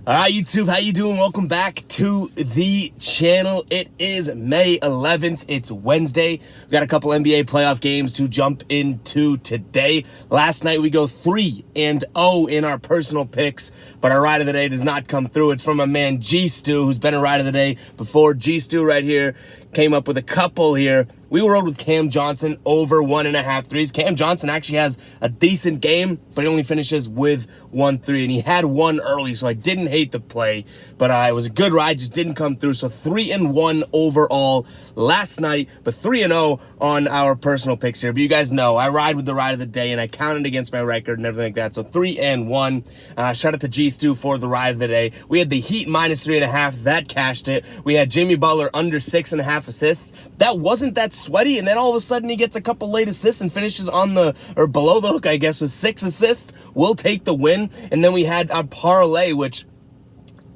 All right, YouTube, how you doing? Welcome back to the channel. It is May 11th. It's Wednesday. We got a couple NBA playoff games to jump into today. Last night, we go 3-0 in our personal picks, but our ride of the day does not come through. It's from a man, G-Stu, who's been a ride of the day before. G-Stu right here came up with a couple here. We rode with Cam Johnson over 1.5 threes. Cam Johnson actually has a decent game, but he only finishes with 1 3, and he had one early, so I didn't hate the play, but it was a good ride, just didn't come through. So 3-1 overall last night, but 3-0 on our personal picks here. But you guys know I ride with the ride of the day, and I counted against my record and everything like that. So 3-1. Shout out to G-Stu for the ride of the day. We had the Heat minus 3.5. That cashed it. We had Jimmy Butler under 6.5 assists. That wasn't that sweaty, and then all of a sudden he gets a couple late assists and finishes on the, or below the hook, I guess, with 6 assists. We'll take the win. And then we had a parlay, which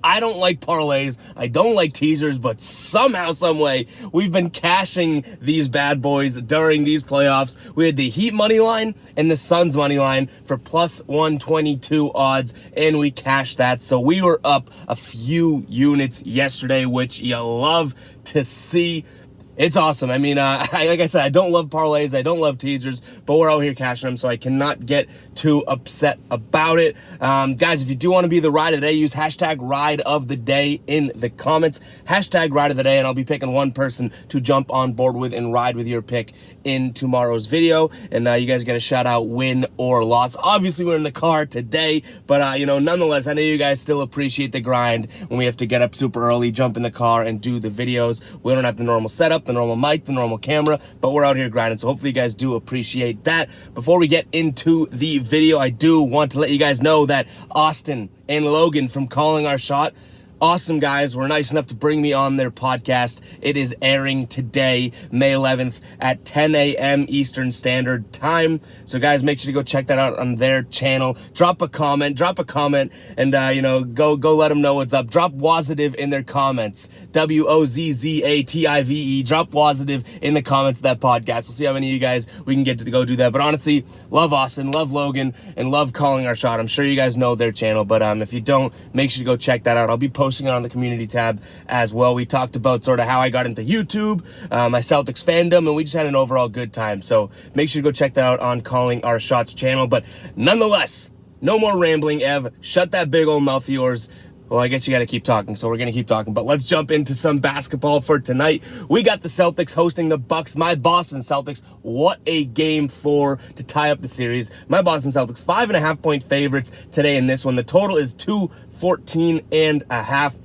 I don't like parlays, I don't like teasers, but somehow, some way, we've been cashing these bad boys during these playoffs. We had the Heat money line and the Suns money line for plus 122 odds, and we cashed that. So we were up a few units yesterday, which you love to see. It's awesome. I mean, like I said, I don't love parlays, I don't love teasers, but we're out here cashing them, so I cannot get too upset about it. Guys, if you do want to be the ride of the day, use hashtag ride of the day in the comments. Hashtag ride of the day, and I'll be picking one person to jump on board with and ride with your pick in tomorrow's video. And you guys get a shout out, win or loss. Obviously, we're in the car today, but you know, nonetheless, I know you guys still appreciate the grind when we have to get up super early, jump in the car, and do the videos. We don't have the normal setup, the normal mic, the normal camera, but we're out here grinding, so hopefully you guys do appreciate that. Before we get into the video, I do want to let you guys know that Austin and Logan from Calling Our Shot, awesome guys, were nice enough to bring me on their podcast. It is airing today, May 11th at 10 a.m. Eastern Standard Time. So guys, make sure to go check that out on their channel. Drop a comment, and you know, go let them know what's up. Drop Wozzative in their comments. WOZZATIVE. Drop Wozzative in the comments of that podcast. We'll see how many of you guys we can get to go do that. But honestly, love Austin, love Logan, and love Calling Our Shot. I'm sure you guys know their channel, but if you don't, make sure to go check that out. I'll be posting it on the community tab as well. We talked about sort of how I got into YouTube, my Celtics fandom, and we just had an overall good time. So make sure to go check that out on Calling Our Shots channel. But nonetheless, no more rambling, Ev. Shut that big old mouth of yours. Well, I guess you got to keep talking, so we're going to keep talking. But let's jump into some basketball for tonight. We got the Celtics hosting the Bucks. My Boston Celtics, what a game 4 to tie up the series. My Boston Celtics, 5.5-point favorites today in this one. The total is 214.5.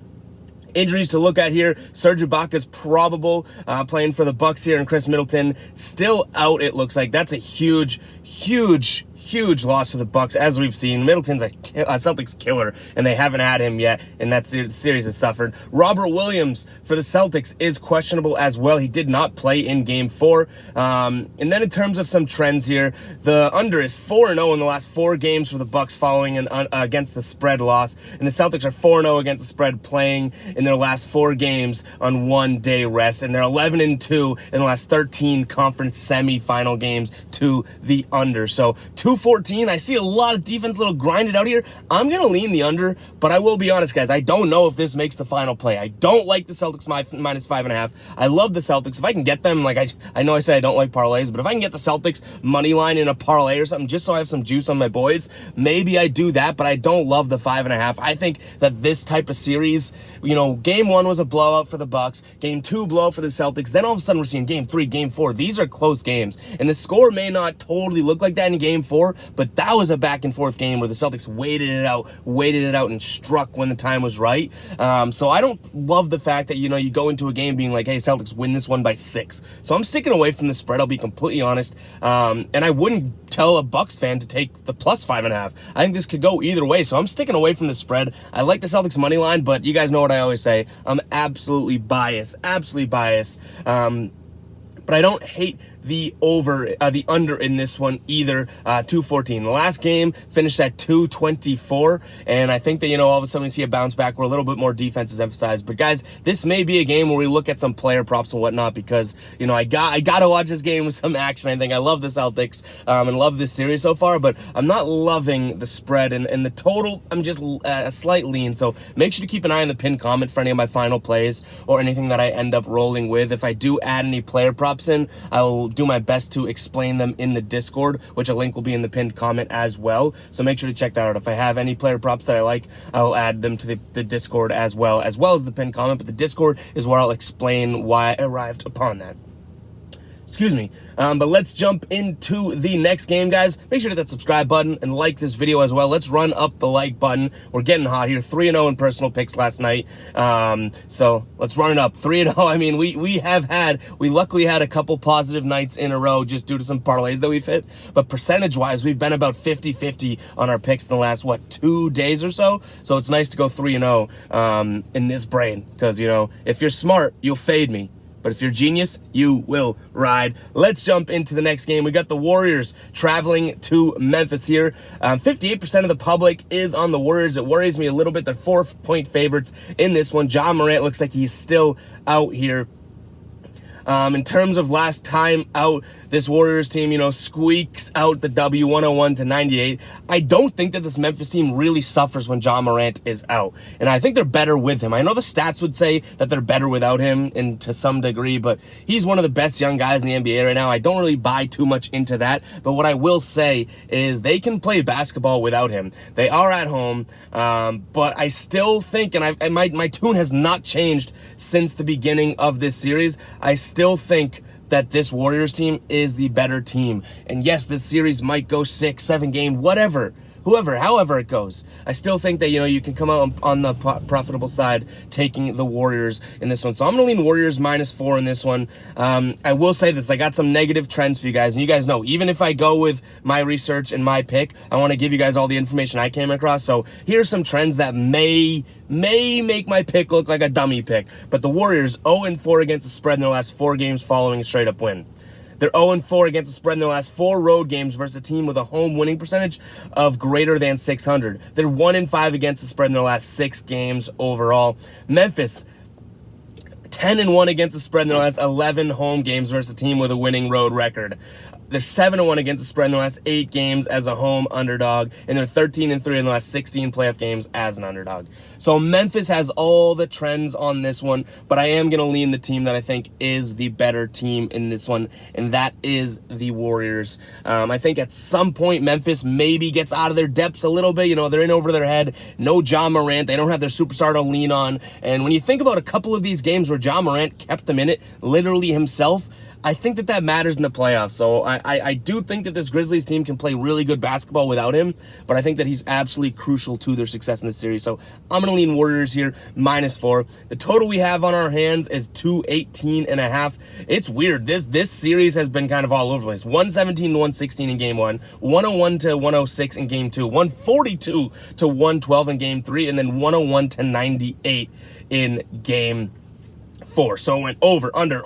Injuries to look at here. Serge Ibaka's probable, playing for the Bucks here, and Chris Middleton still out, it looks like. That's a huge loss for the Bucks, as we've seen. Middleton's a Celtics killer, and they haven't had him yet, and that series has suffered. Robert Williams for the Celtics is questionable as well. He did not play in Game 4. And then in terms of some trends here, the under is 4-0 in the last 4 games for the Bucks following an against the spread loss, and the Celtics are 4-0 against the spread playing in their last 4 games on 1-day rest, and they're 11-2 in the last 13 conference semi-final games to the under. So 214. I see a lot of defense, a little grinded out here. I'm going to lean the under, but I will be honest, guys. I don't know if this makes the final play. I don't like the Celtics minus 5.5. I love the Celtics. If I can get them, like I know I said I don't like parlays, but if I can get the Celtics money line in a parlay or something, just so I have some juice on my boys, maybe I do that, but I don't love the 5.5. I think that this type of series, you know, Game 1 was a blowout for the Bucks. Game 2, blowout for the Celtics. Then all of a sudden we're seeing Game 3, Game 4. These are close games, and the score may not totally look like that in Game 4, but that was a back and forth game where the Celtics waited it out and struck when the time was right. So I don't love the fact that, you know, you go into a game being like, hey, Celtics win this one by 6. So I'm sticking away from the spread, I'll be completely honest. And I wouldn't tell a Bucks fan to take the plus 5.5. I think this could go either way, so I'm sticking away from the spread. I like the Celtics money line, but you guys know what I always say. I'm absolutely biased. But I don't hate the under in this one either. 214. The last game finished at 224, and I think that, you know, all of a sudden we see a bounce back where a little bit more defense is emphasized. But guys, this may be a game where we look at some player props and whatnot, because, you know, I got to watch this game with some action. I think I love the Celtics and love this series so far, but I'm not loving the spread and the total. I'm just a slight lean. So make sure to keep an eye on the pinned comment for any of my final plays or anything that I end up rolling with. If I do add any player props in, I will do my best to explain them in the Discord, which a link will be in the pinned comment as well. So make sure to check that out. If I have any player props that I like, I will add them to the Discord as well as the pinned comment. But the Discord is where I'll explain why I arrived upon that. Excuse me. But let's jump into the next game, guys. Make sure to hit that subscribe button and like this video as well. Let's run up the like button. We're getting hot here. 3-0 in personal picks last night. So let's run it up. 3-0. I mean, we luckily had a couple positive nights in a row just due to some parlays that we've hit. But percentage-wise, we've been about 50-50 on our picks in the last, 2 days or so. So it's nice to go 3-0 in this brain. Because, you know, if you're smart, you'll fade me. But if you're genius, you will ride. Let's jump into the next game. We got the Warriors traveling to Memphis here. 58% of the public is on the Warriors. It worries me a little bit. They're 4-point favorites in this one. Ja Morant looks like he's still out here. In terms of last time out, this Warriors team, you know, squeaks out the W 101-98. I don't think that this Memphis team really suffers when Ja Morant is out. And I think they're better with him. I know the stats would say that they're better without him and to some degree, but he's one of the best young guys in the NBA right now. I don't really buy too much into that. But what I will say is they can play basketball without him. They are at home. But I still think, and my tune has not changed since the beginning of this series. I still think that this Warriors team is the better team. And yes, this series might go 6-7 game, however it goes. I still think that, you know, you can come out on the profitable side taking the Warriors in this one. So I'm going to lean Warriors -4 in this one. I will say this, I got some negative trends for you guys. And you guys know, even if I go with my research and my pick, I want to give you guys all the information I came across. So here's some trends that may make my pick look like a dummy pick. But the Warriors 0-4 against the spread in their last 4 games following a straight-up win. They're 0-4 against the spread in their last 4 road games versus a team with a home winning percentage of greater than 600. They're 1-5 against the spread in their last 6 games overall. Memphis, 10-1 against the spread in their last 11 home games versus a team with a winning road record. They're 7-1 against the spread in the last 8 games as a home underdog, and they're 13-3 in the last 16 playoff games as an underdog. So Memphis has all the trends on this one, but I am going to lean the team that I think is the better team in this one, and that is the Warriors. I think at some point Memphis maybe gets out of their depths a little bit. You know, they're in over their head. No Ja Morant. They don't have their superstar to lean on. And when you think about a couple of these games where Ja Morant kept them in it, literally himself, I think that matters in the playoffs. So I do think that this Grizzlies team can play really good basketball without him, but I think that he's absolutely crucial to their success in this series. So I'm going to lean Warriors here, -4. The total we have on our hands is 218.5. It's weird. This series has been kind of all over the place. 117-116 in game 1, 101-106 in game 2, 142-112 in game 3, and then 101-98 in game 4. So it went over, under.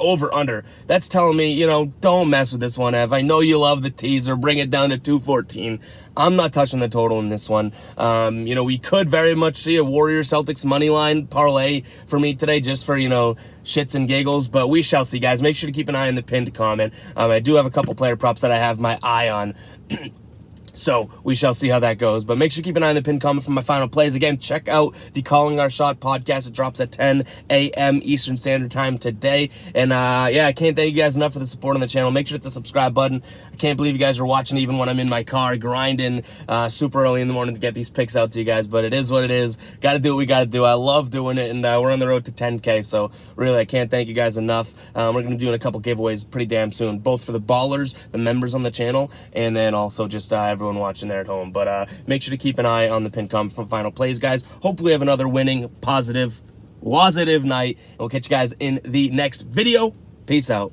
That's telling me, you know, don't mess with this one, Ev. I know you love the teaser. Bring it down to 214. I'm not touching the total in this one. You know, we could very much see a Warriors-Celtics money line parlay for me today just for, you know, shits and giggles, but we shall see, guys. Make sure to keep an eye on the pinned comment. I do have a couple player props that I have my eye on. So we shall see how that goes. But make sure to keep an eye on the pinned comment for my final plays. Again, check out the Calling Our Shot podcast. It drops at 10 a.m. Eastern Standard Time today. And yeah, I can't thank you guys enough for the support on the channel. Make sure to hit the subscribe button. I can't believe you guys are watching even when I'm in my car grinding super early in the morning to get these picks out to you guys. But it is what it is. Got to do what we got to do. I love doing it, and we're on the road to 10K. So really, I can't thank you guys enough. We're going to be doing a couple giveaways pretty damn soon, both for the ballers, the members on the channel, and then also just everyone watching there at home. But make sure to keep an eye on the pinned comment from final plays, guys. Hopefully have another winning, positive night. We'll catch you guys in the next video. Peace out.